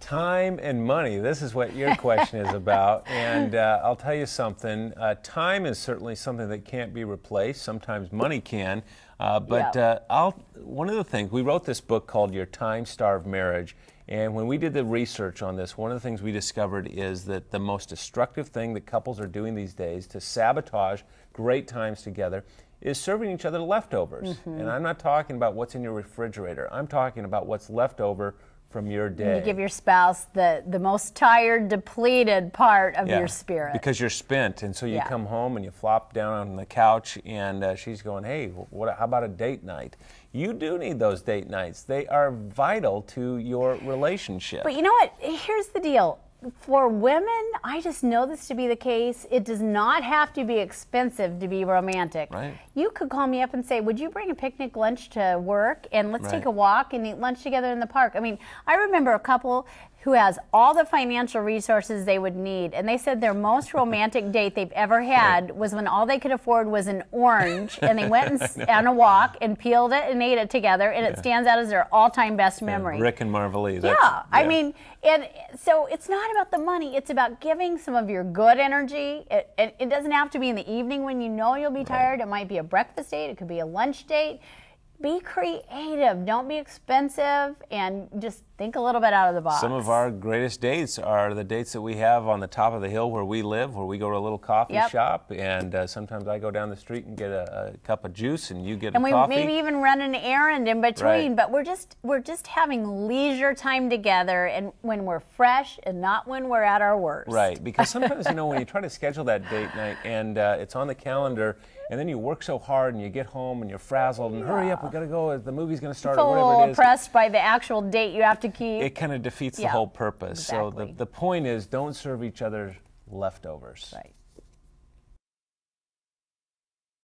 Time and money. This is what your question is about. And I'll tell you something. Time is certainly something that can't be replaced. Sometimes money can. One of the things, we wrote this book called Your Time-Starved Marriage. And when we did the research on this, one of the things we discovered is that the most destructive thing that couples are doing these days to sabotage great times together is serving each other leftovers. And I'm not talking about what's in your refrigerator. I'm talking about what's left over from your day. You give your spouse the most tired, depleted part of your spirit. Because you're spent, and so you come home and you flop down on the couch, and she's going, hey, how about a date night? You do need those date nights. They are vital to your relationship. But you know what? Here's the deal. For women, I just know this to be the case. It does not have to be expensive to be romantic. Right. You could call me up and say, would you bring a picnic lunch to work and let's take a walk and eat lunch together in the park? I mean, I remember a couple who has all the financial resources they would need, and they said their most romantic date they've ever had was when all they could afford was an orange, and they went on a walk and peeled it and ate it together, and it stands out as their all-time best memory. Rick and Marvelise. I mean, and so it's not about the money, it's about giving some of your good energy. It doesn't have to be in the evening when you know you'll be tired. It might be a breakfast date, it could be a lunch date. Be creative, don't be expensive, and just think a little bit out of the box. Some of our greatest dates are the dates that we have on the top of the hill where we live, where we go to a little coffee shop, and sometimes I go down the street and get a cup of juice, and you get a coffee. And we maybe even run an errand in between, but we're just having leisure time together, and when we're fresh and not when we're at our worst. Right, because sometimes, you know, when you try to schedule that date night and it's on the calendar, and then you work so hard and you get home and you're frazzled and hurry up, we gotta go, the movie's gonna start, or whatever it is. Oppressed by the actual date you have to keep. It kind of defeats the whole purpose. Exactly. So the point is, don't serve each other leftovers. Right.